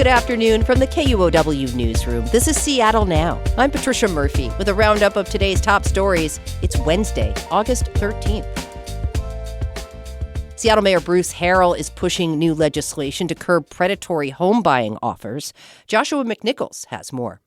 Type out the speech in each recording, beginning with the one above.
Good afternoon from the KUOW newsroom. This is Seattle Now. I'm Patricia Murphy with a roundup of today's top stories. It's Wednesday, August 13th. Seattle Mayor Bruce Harrell is pushing new legislation to curb predatory home buying offers. Joshua McNichols has more.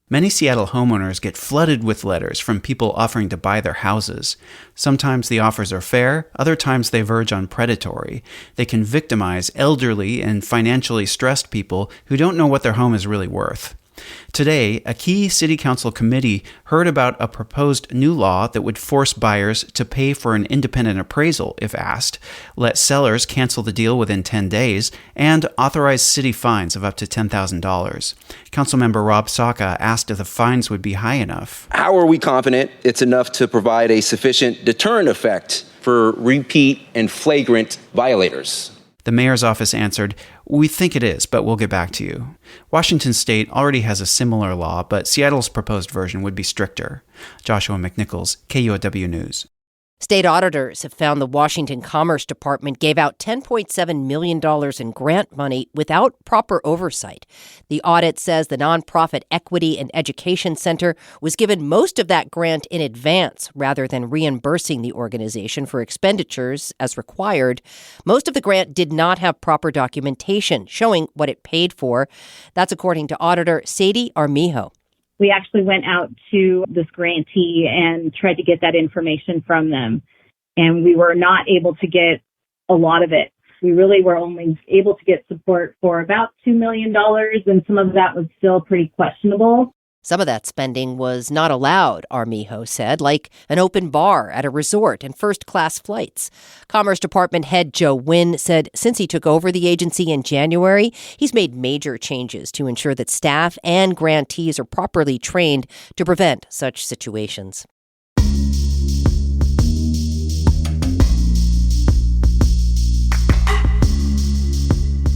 Many Seattle homeowners get flooded with letters from people offering to buy their houses. Sometimes the offers are fair, other times they verge on predatory. They can victimize elderly and financially stressed people who don't know what their home is really worth. Today, a key city council committee heard about a proposed new law that would force buyers to pay for an independent appraisal if asked, let sellers cancel the deal within 10 days, and authorize city fines of up to $10,000. Councilmember Rob Saka asked if the fines would be high enough. How are we confident it's enough to provide a sufficient deterrent effect for repeat and flagrant violators? The mayor's office answered, "We think it is, but we'll get back to you." Washington State already has a similar law, but Seattle's proposed version would be stricter. Joshua McNichols, KUOW News. State auditors have found the Washington Commerce Department gave out $10.7 million in grant money without proper oversight. The audit says the nonprofit Equity and Education Center was given most of that grant in advance rather than reimbursing the organization for expenditures as required. Most of the grant did not have proper documentation showing what it paid for. That's according to auditor Sadie Armijo. We actually went out to this grantee and tried to get that information from them, and we were not able to get a lot of it. We really were only able to get support for about $2 million, and some of that was still pretty questionable. Some of that spending was not allowed, Armijo said, like an open bar at a resort and first-class flights. Commerce Department head Joe Nguyen said since he took over the agency in January, he's made major changes to ensure that staff and grantees are properly trained to prevent such situations.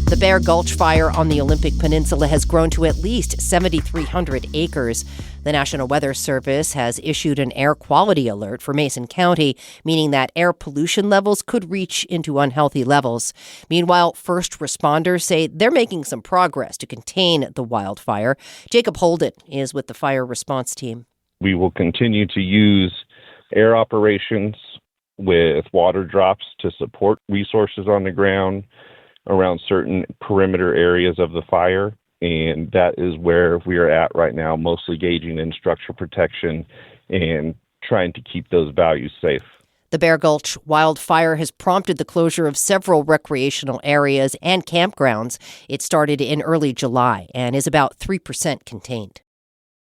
The Bear Gulch fire on the Olympic Peninsula has grown to at least 7,300 acres. The National Weather Service has issued an air quality alert for Mason County, meaning that air pollution levels could reach into unhealthy levels. Meanwhile, first responders say they're making some progress to contain the wildfire. Jacob Holden is with the fire response team. We will continue to use air operations with water drops to support resources on the ground around certain perimeter areas of the fire, and that is where we are at right now, mostly gauging in structure protection and trying to keep those values safe. The Bear Gulch wildfire has prompted the closure of several recreational areas and campgrounds. It started in early July and is about 3% contained.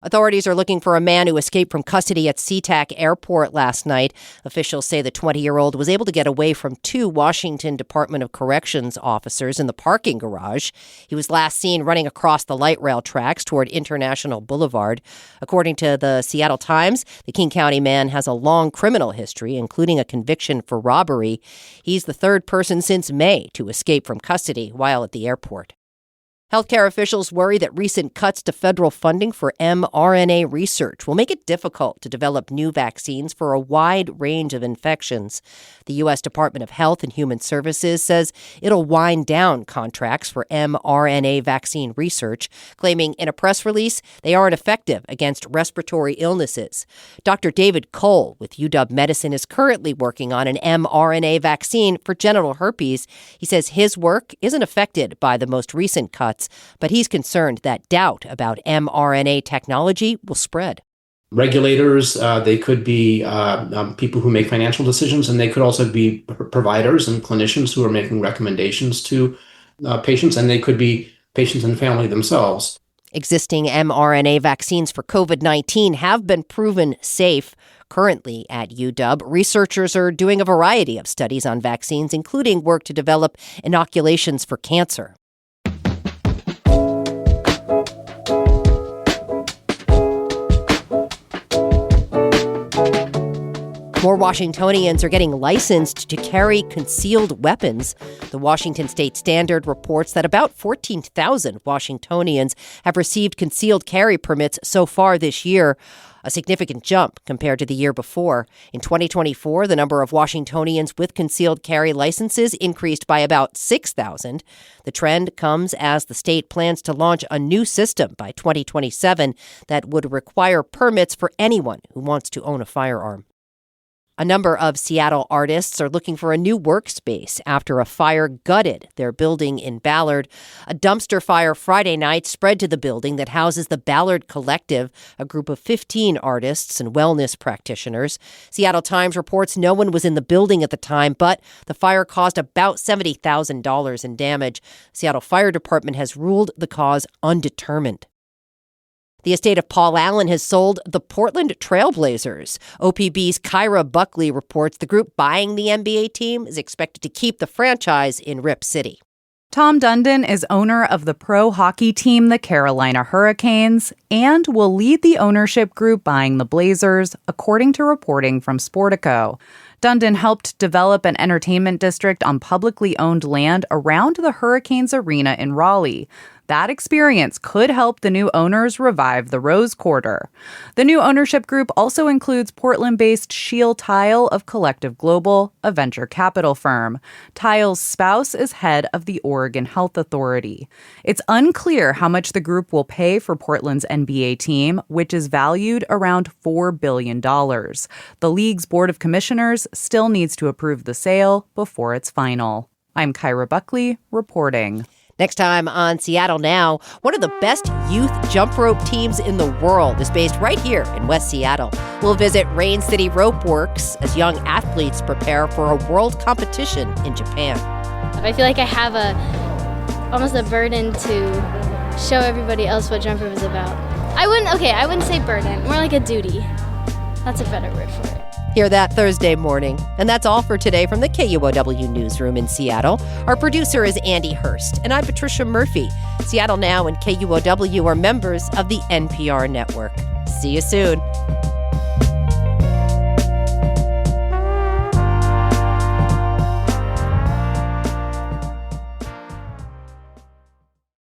Authorities are looking for a man who escaped from custody at SeaTac Airport last night. Officials say the 20-year-old was able to get away from two Washington Department of Corrections officers in the parking garage. He was last seen running across the light rail tracks toward International Boulevard. According to the Seattle Times, the King County man has a long criminal history, including a conviction for robbery. He's the third person since May to escape from custody while at the airport. Healthcare officials worry that recent cuts to federal funding for mRNA research will make it difficult to develop new vaccines for a wide range of infections. The U.S. Department of Health and Human Services says it'll wind down contracts for mRNA vaccine research, claiming in a press release they aren't effective against respiratory illnesses. Dr. David Cole with UW Medicine is currently working on an mRNA vaccine for genital herpes. He says his work isn't affected by the most recent cuts, but he's concerned that doubt about mRNA technology will spread. Regulators, they could be people who make financial decisions, and they could also be providers and clinicians who are making recommendations to patients, and they could be patients and family themselves. Existing mRNA vaccines for COVID-19 have been proven safe. Currently at UW, researchers are doing a variety of studies on vaccines, including work to develop inoculations for cancer. More Washingtonians are getting licensed to carry concealed weapons. The Washington State Standard reports that about 14,000 Washingtonians have received concealed carry permits so far this year, a significant jump compared to the year before. In 2024, the number of Washingtonians with concealed carry licenses increased by about 6,000. The trend comes as the state plans to launch a new system by 2027 that would require permits for anyone who wants to own a firearm. A number of Seattle artists are looking for a new workspace after a fire gutted their building in Ballard. A dumpster fire Friday night spread to the building that houses the Ballard Collective, a group of 15 artists and wellness practitioners. Seattle Times reports no one was in the building at the time, but the fire caused about $70,000 in damage. Seattle Fire Department has ruled the cause undetermined. The estate of Paul Allen has sold the Portland Trailblazers. OPB's Kyra Buckley reports the group buying the NBA team is expected to keep the franchise in Rip City. Tom Dundon is owner of the pro hockey team, the Carolina Hurricanes, and will lead the ownership group buying the Blazers, according to reporting from Sportico. Dundon helped develop an entertainment district on publicly owned land around the Hurricanes arena in Raleigh. That experience could help the new owners revive the Rose Quarter. The new ownership group also includes Portland-based Shield Tile of Collective Global, a venture capital firm. Tile's spouse is head of the Oregon Health Authority. It's unclear how much the group will pay for Portland's NBA team, which is valued around $4 billion. The league's Board of Commissioners still needs to approve the sale before it's final. I'm Kyra Buckley, reporting. Next time on Seattle Now, one of the best youth jump rope teams in the world is based right here in West Seattle. We'll visit Rain City Rope Works as young athletes prepare for a world competition in Japan. I feel like I have almost a burden to show everybody else what jump rope is about. I wouldn't say burden, more like a duty. That's a better word for it. Hear that Thursday morning. And that's all for today from the KUOW newsroom in Seattle. Our producer is Andy Hurst, and I'm Patricia Murphy. Seattle Now and KUOW are members of the NPR network. See you soon.